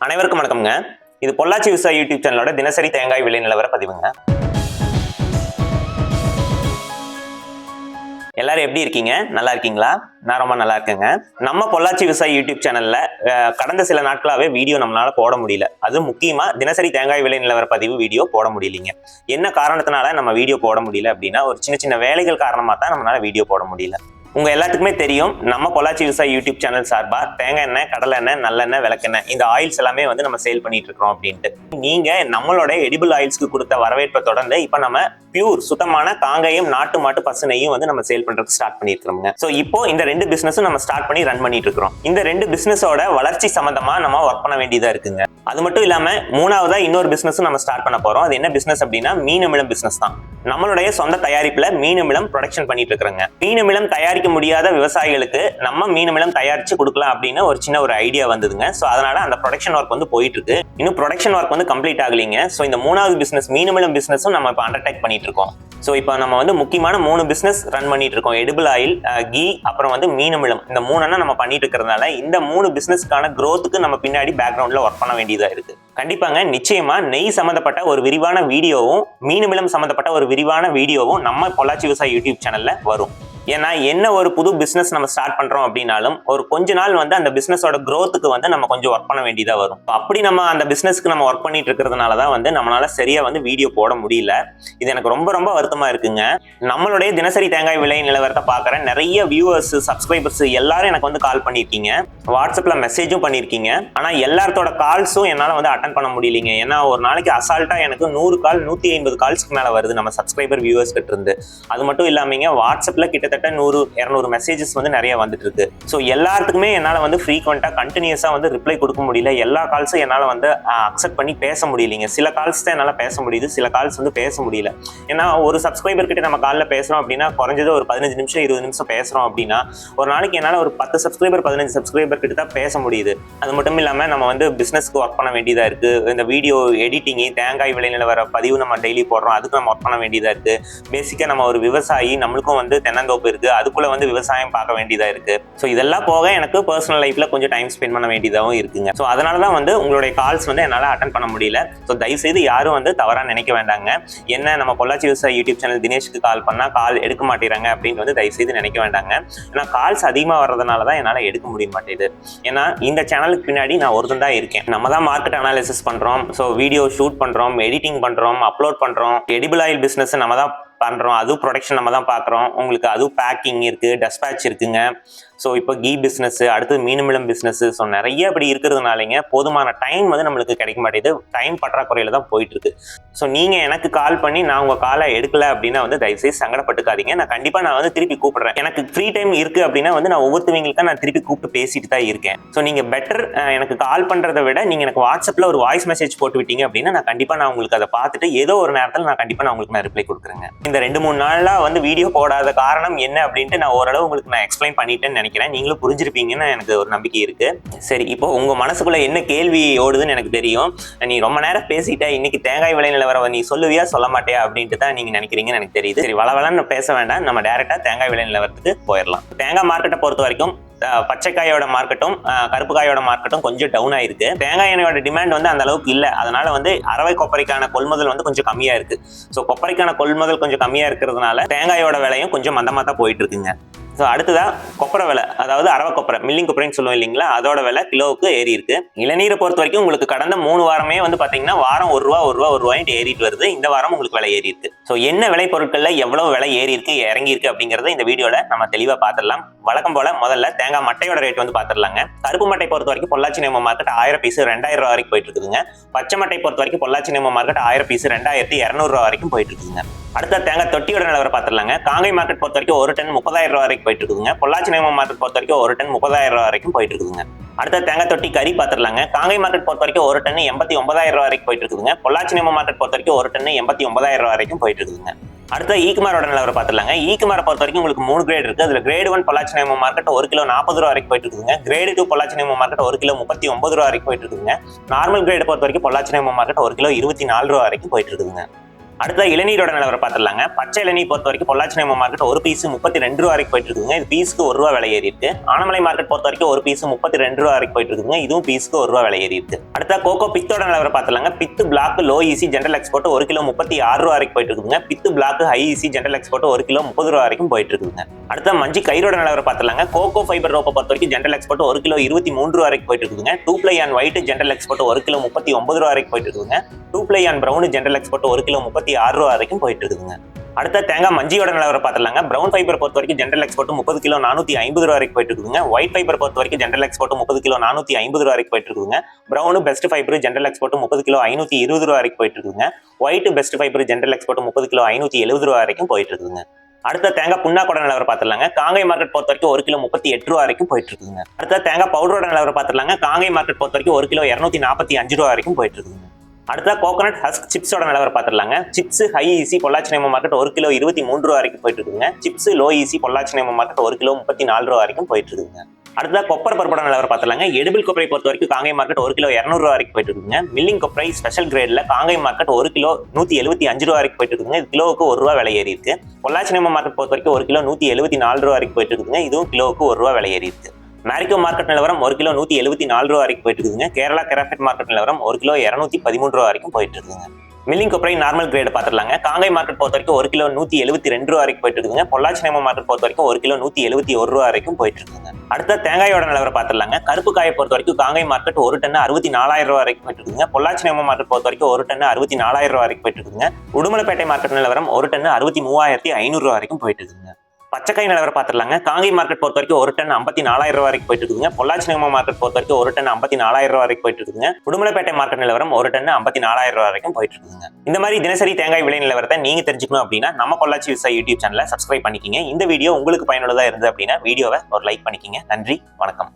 அனைவருக்கும் வணக்கம்ங்க. இது பொள்ளாச்சி விவசாய யூடியூப் சேனலோட தினசரி தேங்காய் விலை நிலவர பதிவுங்க. எல்லாரும் எப்படி இருக்கீங்க? நல்லா இருக்கீங்களா? நான் ரொம்ப நல்லா இருக்கேங்க. நம்ம பொள்ளாச்சி விவசாய யூடியூப் சேனல்ல கடந்த சில நாட்களாவே வீடியோ நம்மளால போட முடியல. அது முக்கியமா தினசரி தேங்காய் விலை நிலவர பதிவு வீடியோ போட முடியலைங்க. என்ன காரணத்தினால நம்ம வீடியோ போட முடியல அப்படின்னா, ஒரு சின்ன சின்ன வேலைகள் காரணமா தான் நம்மளால வீடியோ போட முடியல. உங்க எல்லாத்துக்குமே தெரியும், நம்ம பொள்ளாச்சி விவசாய யூடியூப் சேனல் சார்பா தேங்காய் எண்ணெய், கடலை எண்ணெய், நல்லெண்ணெய், விளக்கெண்ணெய் இந்த ஆயில்ஸ் எல்லாமே வந்து நம்ம சேல் பண்ணிட்டு இருக்கிறோம் அப்படின்ட்டு. நீங்க நம்மளோட எடிபிள் ஆயில்ஸ்க்கு கொடுத்த வரவேற்பை தொடர்ந்து இப்ப நம்ம பியூர் சுத்தமான காங்கேயம் நாட்டு மாட்டு பசு நெய்யும் வந்து நம்ம சேல் பண்றதுக்கு ஸ்டார்ட் பண்ணிருக்கோங்க. சோ இப்போ இந்த ரெண்டு பிசினஸும் நம்ம ஸ்டார்ட் பண்ணி ரன் பண்ணிட்டு இருக்கிறோம். இந்த ரெண்டு பிசினஸோட வளர்ச்சி சம்பந்தமா நம்ம ஒர்க் பண்ண வேண்டியதா இருக்குங்க. அது மட்டும் இல்லாம மூணாவதா இன்னொரு பிசினஸும் நம்ம ஸ்டார்ட் பண்ண போறோம். அது என்ன பிசினஸ் அப்படின்னா, மீன் அமிலம் பிசினஸ் தான். நம்மளுடைய சொந்த தயாரிப்புல மீன் அமிலம் ப்ரொடக்ஷன் பண்ணிட்டு இருக்கிறோங்க. மீன் அமிலம் தயாரிக்க முடியாத விவசாயிகளுக்கு நம்ம மீன் அமிலம் தயாரிச்சு கொடுக்கலாம் அப்படின்னு ஒரு சின்ன ஒரு ஐடியா வந்ததுங்க. சோ அதனால அந்த ப்ரொடக்ஷன் ஒர்க் வந்து போயிட்டு இருக்கு. இன்னும் ப்ரொடக்ஷன் ஒர்க் வந்து கம்ப்ளீட் ஆகலைங்க. சோ இந்த மூணாவது பிசினஸ் மீன் அமிலம் பிசினஸும் நம்ம இப்போ அண்டர்டேக் பண்ணிட்டு இருக்கோம். ஸோ இப்போ நம்ம வந்து முக்கியமான 3 பிஸ்னஸ் ரன் பண்ணிட்டு இருக்கோம். எடிபிள் ஆயில், கீ, அப்புறம் வந்து மீன் அமிலம். இந்த 3 நம்ம பண்ணிட்டு இருக்கிறதுனால இந்த 3 பிசினஸ்க்கான growthக்கு நம்ம பின்னாடி பேக்ரவுண்ட்ல ஒர்க் பண்ண வேண்டியதா இருக்கு. கண்டிப்பாங்க, நிச்சயமா நெய் சம்பந்தப்பட்ட ஒரு விரிவான வீடியோவும் மீன் அமிலம் சம்பந்தப்பட்ட ஒரு விரிவான வீடியோவும் நம்ம பொள்ளாச்சி விவசாய யூடியூப் சேனல்ல வரும். ஏன்னா என்ன ஒரு புது பிசினஸ் நம்ம ஸ்டார்ட் பண்றோம் அப்படின்னாலும் ஒரு கொஞ்ச நாள் வந்து அந்த பிசினஸோட growthக்கு வந்து நம்ம கொஞ்சம் ஒர்க் பண்ண வேண்டியதா வரும். அப்படி நம்ம அந்த பிசினஸ்க்கு நம்ம ஒர்க் பண்ணிட்டு இருக்கிறதுனால தான் வந்து நம்மளால சரியா வந்து வீடியோ போட முடியல. இது எனக்கு ரொம்ப ரொம்ப வருத்தமா இருக்குங்க. நம்மளுடைய தினசரி தேங்காய் விலை நிலவரத்தை பார்க்குற நிறைய வியூவர்ஸ், சப்ஸ்கிரைபர்ஸ் எல்லாரும் எனக்கு வந்து கால் பண்ணியிருக்கீங்க, வாட்ஸ்அப்ல மெசேஜும் பண்ணியிருக்கீங்க. ஆனா எல்லாத்தோட கால்ஸும் என்னால வந்து அட்டன் பண்ண முடியலைங்க. ஏன்னா ஒரு நாளைக்கு அசால்ட்டா எனக்கு 100 கால் 150 கால்ஸ்க்கு மேல வருது நம்ம சப்ஸ்கிரைபர் வியூவர்ஸ் கிட்ட இருந்து. அது மட்டும் இல்லாமங்க வாட்ஸ்அப்ல கிட்டத்தட்ட 100-200 மெசேஜஸ் வந்து நிறைய வந்துட்டு இருக்கு. ஸோ எல்லாத்துக்குமே என்னால வந்து ஃப்ரீக்வெண்டா கண்டினியூஸா வந்து ரிப்ளை கொடுக்க முடியல. எல்லா கால்ஸும் என்னால வந்து அக்செப்ட் பண்ணி பேச முடியலைங்க. சில கால்ஸ் தான் என்னால பேச முடியுது, சில கால்ஸ் வந்து பேச முடியல. ஏன்னா ஒரு சப்ஸ்கிரைபர் கிட்ட நம்ம காலில் பேசுறோம் அப்படின்னா குறைஞ்சது ஒரு 15 நிமிஷம் 20 நிமிஷம் பேசுறோம் அப்படின்னா ஒரு நாளைக்கு என்னால ஒரு 10 சப்ஸ்கிரைபர் 15 சப்ஸ்கிரைபர் கிட்ட தான் பேச முடியுது. அது மட்டும் இல்லாம நம்ம வந்து பிசினஸ்க்கு ஒர்க் பண்ண வேண்டியதா இருக்கு. இந்த வீடியோ எடிட்டிங், தேங்காய் விலை நிலவர பதிவு நம்ம டெய்லி போடுறோம், அதுக்கு நம்ம ஒர்க் பண்ண வேண்டியதா இருக்கு. பேசிக்கா நம்ம ஒரு விவசாயி, நம்மளுக்கும் வந்து தென்னந்தோப்பு இருக்கு, அதுக்குள்ள வந்து விவசாயம் பார்க்க வேண்டியதா இருக்கு. ஸோ இதெல்லாம் போக எனக்கு பர்சனல் லைஃப்ல கொஞ்சம் டைம் ஸ்பெண்ட் பண்ண வேண்டியதாகவும் இருக்குங்க. ஸோ அதனால தான் வந்து உங்களுடைய கால்ஸ் வந்து என்னால் அட்டன் பண்ண முடியல. ஸோ தயவுசெய்து யாரும் வந்து தவறாக நினைக்க வேண்டாங்க. என்ன நம்ம பொள்ளாச்சி விவசாய யூடியூப் சேனல் தினேஷ்க்கு கால் பண்ணால் கால் எடுக்க மாட்டேறாங்க அப்படின்னு வந்து தயவுசெய்து நினைக்க வேண்டாங்க. ஏன்னா கால்ஸ் அதிகமாக வர்றதுனால தான் என்னால் எடுக்க முடிய மாட்டேது. ஏன்னா இந்த சேனலுக்கு பின்னாடி நான் ஒருத்தன் தான் இருக்கேன். நம்ம தான் மார்க்கெட் அனாலிசிஸ் பண்ணுறோம், ஸோ வீடியோ ஷூட் பண்ணுறோம், எடிட்டிங் பண்ணுறோம், அப்லோட் பண்ணுறோம், எடிபிள் ஆயில் பிஸ்னஸ் நம்ம தான் பண்றோம், அதுவும் ப்ரொடக்ஷன் நம்ம தான் பார்க்குறோம். உங்களுக்கு அதுவும் பேக்கிங் இருக்கு, டெஸ்பேட்ச் இருக்குங்க. ஸோ இப்போ கீ பிஸ்னஸ், அடுத்து மீன் அமிலம் பிஸ்னஸ், ஸோ நிறைய இப்படி இருக்கிறதுனாலங்க போதுமான டைம் வந்து நம்மளுக்கு கிடைக்க மாட்டேங்குது. டைம் பற்றாக்குறையில தான் போயிட்டு இருக்கு. ஸோ நீங்க எனக்கு கால் பண்ணி நான் உங்க காலை எடுக்கல அப்படின்னா வந்து தயவுசெய்து சங்கடப்பட்டுக்காதீங்க. நான் வந்து திருப்பி கூப்பிடுறேன். எனக்கு ஃப்ரீ டைம் இருக்கு அப்படின்னா வந்து நான் ஒவ்வொருத்தவங்களுக்கு நான் திருப்பி கூப்பிட்டு பேசிட்டு தான் இருக்கேன். ஸோ நீங்க பெட்டர் எனக்கு கால் பண்றதை விட நீங்க எனக்கு வாட்ஸ்அப்ல ஒரு வாய்ஸ் மெசேஜ் போட்டு விட்டீங்க அப்படின்னா நான் உங்களுக்கு அதை பார்த்துட்டு ஏதோ ஒரு நேரத்தில் நான் உங்களுக்கு ரிப்ளை கொடுக்குறேங்க. இந்த 2-3 நாளா வந்து வீடியோ போடாத காரணம் என்ன அப்படின்ட்டு நான் ஓரளவு உங்களுக்கு நான் எக்ஸ்பிளைன் பண்ணிட்டேன்னு நினைக்கிறேன். நீங்களும் புரிஞ்சிருப்பீங்கன்னு எனக்கு ஒரு நம்பிக்கை இருக்கு. சரி, இப்போ உங்க மனசுக்குள்ள என்ன கேள்வி ஓடுதுன்னு எனக்கு தெரியும். நீ ரொம்ப நேரம் பேசிட்ட, இன்னைக்கு தேங்காய் விலை நிலவரம் நீ சொல்லுவியா சொல்ல மாட்டியா அப்படின்ட்டு தான் நீங்க நினைக்கிறீங்கன்னு எனக்கு தெரியுது. சரி, வளவளன்னு பேச வேண்டாம், நம்ம டைரக்டா தேங்காய் விலை நிலவரத்துக்கு போயிடலாம். தேங்காய் மார்க்கெட்டை பொறுத்த வரைக்கும் பச்சைக்காயோட மார்க்கெட்டும் கருப்பு காயோட மார்க்கெட்டும் கொஞ்சம் டவுன் ஆயிருக்கு. தேங்காய் எண்ணெயோட டிமாண்ட் வந்து அந்த அளவுக்கு இல்லை. அதனால வந்து அரவை கொப்பரைக்கான கொள்முதல் வந்து கொஞ்சம் கம்மியா இருக்கு. ஸோ கொப்பரைக்கான கொள்முதல் கொஞ்சம் கம்மியா இருக்கிறதுனால தேங்காயோட விலையும் கொஞ்சம் மந்தமா தான் போயிட்டு இருக்குங்க. ஸோ அடுத்ததா கொப்பரை விலை, அதாவது அரவை கொப்பரை, மில்லிங் கொப்பரைன்னு சொல்லுவோம் இல்லைங்களா, அதோட விலை கிலோவுக்கு ஏறி இருக்கு. இளநீரை பொறுத்த வரைக்கும் உங்களுக்கு கடந்த 3 வாரமே வந்து பாத்தீங்கன்னா வாரம் ₹1 ஏறிட்டு வருது. இந்த வாரம் உங்களுக்கு விலை ஏறி இருக்கு. ஸோ என்ன விலை பொருட்கள்ல எவ்வளவு விலை ஏறி இருக்கு, இறங்கி இருக்கு அப்படிங்கறத இந்த வீடியோல நம்ம தெளிவா பார்த்துடலாம். வழக்கம் போல முதல்ல தேங்காய் மட்டையோட ரேட் வந்து பார்த்துடலாங்க. கருப்பு மட்டை பொறுத்த வரைக்கும் பொள்ளாச்சி நேம மார்க்கெட் 1000 பீஸ் ₹2000 வரைக்கும் போயிட்டு இருக்குதுங்க. பச்சை மட்டை பொறுத்த வரைக்கும் பொள்ளாச்சி நேம மார்க்கெட் 1000 பீஸ் ₹2200 வரைக்கும் போயிட்டு இருக்குதுங்க. அடுத்த தேங்காய் தொட்டியோட நிலவரம் பார்த்துடலாங்க. காங்கை மார்க்கெட் பொறுத்த வரைக்கும் ஒரு டன் ₹30,000 வரைக்கும் போயிட்டு இருக்குதுங்க. பொள்ளாச்சி நேம மார்க்கெட் பொறுத்த வரைக்கும் ஒரு டன் ₹30,000 வரைக்கும் போயிட்டு இருக்குதுங்க. அடுத்த தேங்காய் தொட்டி கறி பார்த்துடலாங்க. காங்கை மார்க்கெட் பொறுத்த வரைக்கும் ஒரு டன் ₹89,000 வரைக்கும் போயிட்டு இருக்குதுங்க. பொள்ளாச்சி நேம மார்க்கெட் பொறுத்த வரைக்கும் ஒரு டன் ₹89,000 வரைக்கும் போயிட்டு இருக்குதுங்க. அடுத்த ஈக்குமாரோட நிலவரம் பார்த்துடலாங்க. ஈக்குமாரை பொறுத்த வரைக்கும் உங்களுக்கு 3 கிரேட் இருக்கு. அதுல கிரேட் 1 பொள்ளாச்சி நேம மார்க்கெட் 1 கிலோ ₹40 வரைக்கும் போயிட்டு இருக்குதுங்க. கிரேட் 2 பொள்ளாச்சி நேம மார்க்கெட் 1 கிலோ ₹39 வரைக்கும் போயிட்டு இருக்குதுங்க. நார்மல் கிரேட் பொறுத்த வரைக்கும் பொள்ளாச்சி நேம மார்க்கெட் 1 கிலோ ₹24 வரைக்கும் போயிட்டு இருக்குதுங்க. அடுத்த இளநீரோட நிலவரம் பார்த்துடலாங்க. பச்சை இளநீர் பொறுத்த வரைக்கும் பொள்ளாச்சி நேம மார்க்கெட் ஒரு பீஸ் 32 ரூபா வரைக்கும் போயிட்டு இருக்குங்க. இது பீஸ்க்கு ₹1 விலை ஏறி இருக்கு. ஆனமலை மார்க்கெட் பொறுத்த வரைக்கும் ஒரு பீஸ் 32 ரூபா வரைக்கும் போயிட்டு இருக்குங்க. இதுவும் பீஸ்க்கு ₹1 விலை ஏறி இருக்கு. அடுத்த கோகோ பித்தோட நிலவரம் பார்த்துடலாங்க. பித்து பிளாக் லோ ஈசி ஜெனரல் எக்ஸ்போர்ட் 1 கிலோ 36 ரூபா வரைக்கும் போயிட்டு இருக்குங்க. பித்து பிளாக் ஹை ஈசி ஜெனரல் எக்ஸ்போர்ட் 1 கிலோ 30 ரூபா வரைக்கும் போயிட்டு இருக்குங்க. அடுத்த மஞ்சி கயிறோட நிலவரம் பார்த்துடலாங்க. கோகோ ஃபைபர் ரோப்பை பொறுத்த வரைக்கும் ஜெனரல் எக்ஸ்போர்ட் 1 கிலோ 23 ரூபா வரைக்கும் போயிட்டு இருக்குங்க. 2 ply and white general export 1 kilo 39 ரூபா வரைக்கும் போயிட்டு இருக்குங்க. 2 ply and brown general export 1 kilo 36 ரூபா வரைக்கும் போயிட்டு இருக்குங்க. அடுத்த தேங்காய் மஞ்சியோட நிலவரம் பார்த்துடலாங்க. பிரவுன் ஃபைபர் பொறுத்த வரைக்கும் ஜெனரல் எக்ஸ்போர்ட் 30 கிலோ 450 ரூபா வரைக்கும் போயிட்டு இருக்குங்க. ஒயிட் ஃபைபர் பொறுத்த வரைக்கும் ஜெனரல் எக்ஸ்போர்ட் 30 கிலோ 450 ரூபா வரைக்கும் போயிட்டு இருக்குங்க. Brown best fibre general export 30 kilo 520 ரூபா வரைக்கும் போயிட்டு இருக்குங்க. White best fibre general export 30 kilo 570 ரூபா வரைக்கும் போயிட்டு இருக்குங்க. அடுத்த தேங்காய் புண்ணாக்கோட நிலவரம் பார்த்துடலாங்க. காங்கை மார்க்கெட் பொறுத்த வரைக்கும் 1 கிலோ 38 ரூபா வரைக்கும் போயிட்டு இருக்குங்க. அடுத்த தேங்காய் பவுடரோட நிலவரம் பார்த்துடலாங்க. காங்கை மார்க்கெட் பொறுத்த வரைக்கும் 1 கிலோ 245 ரூபா வரைக்கும் போயிட்டு இருக்குங்க. அடுத்த கோகனட் ஹஸ்க் சிப்ஸோட நிலவரம் பார்த்துடலாங்க. சிப்ஸ் ஹை ஈசி பொள்ளாச்சி நேம மார்க்கெட் 1 கிலோ 23 ரூபா வரைக்கும் போயிட்டு இருக்குங்க. சிப்ஸ் லோ ஈசி பொள்ளாச்சி நேம மார்க்கெட் 1 கிலோ 34 ரூபா வரைக்கும் போயிட்டு இருக்குங்க. அடுத்த கொப்பர் பருப்போட நிலவரம் பார்த்துடலாங்க. எடிபிள் கொப்பரை பொறுத்த வரைக்கும் காங்கை மார்க்கெட் 1 கிலோ 200 ரூபா வரைக்கும் போயிட்டு இருக்குங்க. மில்லிங் கொப்பரை ஸ்பெஷல் கிரேட்ல காங்கை மார்க்கெட் 1 கிலோ 175 ரூபா வரைக்கும் போயிட்டு இருக்குங்க. இது கிலோவுக்கு ₹1 விலை ஏறி இருக்கு. பொள்ளாச்சி நேம மார்க்கெட் பொறுத்த வரைக்கும் 1 கிலோ 174 ரூபா வரைக்கும் போயிட்டு இருக்குங்க. இதுவும் கிலோவுக்கு ₹1 விலை ஏறி இருக்கு. மேரிகோ மார்க்கெட் நிலவரம் 1 கிலோ 174 ரூபா வரைக்கும் போயிட்டு இருக்குங்க. கேரளா கெராஃபெட் மார்க்கெட் நிலவரம் 1 கிலோ 213 ரூபா வரைக்கும் போயிட்டு இருக்குங்க. மில்லிங் கொப்பரை நார்மல் கிரேட் பார்த்துடலாங்க. காங்கை மார்க்கெட் பொறுத்த வரைக்கும் 1 கிலோ 172 ரூபா வரைக்கும் போயிட்டு இருக்குங்க. பொள்ளாச்சி நேம மார்க்கெட் பொறுத்த வரைக்கும் 1 கிலோ 171 ரூபா வரைக்கும் போயிட்டு இருக்குங்க. அடுத்த தேங்காயோட நிலவரம் பார்த்துடலாங்க. கருப்பு காயை பொறுத்த வரைக்கும் காங்கை மார்க்கெட் 1 டன் 64,000 ரூபா வரைக்கும் போயிட்டு இருக்குங்க. பொள்ளாச்சி நேம மார்க்கெட் பொறுத்த வரைக்கும் 1 டன் 64,000 ரூபா வரைக்கும் போயிட்டு இருக்குங்க. உடுமலைப்பேட்டை மார்க்கெட் நிலவரம் 1 டன் 63,500 ரூபா வரைக்கும் போயிட்டு இருக்குங்க. பச்சைக்காய் நிலவரம் பார்த்துடலாங்க. காங்கை மார்க்கெட் பொறுத்த வரைக்கும் 1 டன் 54,000 ரூபா வரைக்கும் போயிட்டு இருக்குங்க. பொள்ளாச்சி நேம மார்க்கெட் பொறுத்த வரைக்கும் 1 டன் 54,000 ரூபா வரைக்கும் போயிட்டு இருக்குங்க. உடுமலைப்பேட்டை மார்க்கெட் நிலவரம் 1 டன் 54,000 ரூபா வரைக்கும் போயிட்டு இருக்குங்க. இந்த மாதிரி தினசரி தேங்காய் விலை நிலவரத்தை நீங்க தெரிஞ்சுக்கணும் அப்படின்னா நம்ம பொள்ளாச்சி விவசாய யூடியூப் சேனலை சப்ஸ்கிரைப் பண்ணிக்கிங்க. இந்த வீடியோ உங்களுக்கு பயனுள்ளதா இருந்தது அப்படின்னா வீடியோவை ஒரு லைக் பண்ணிக்கிங்க. நன்றி, வணக்கம்.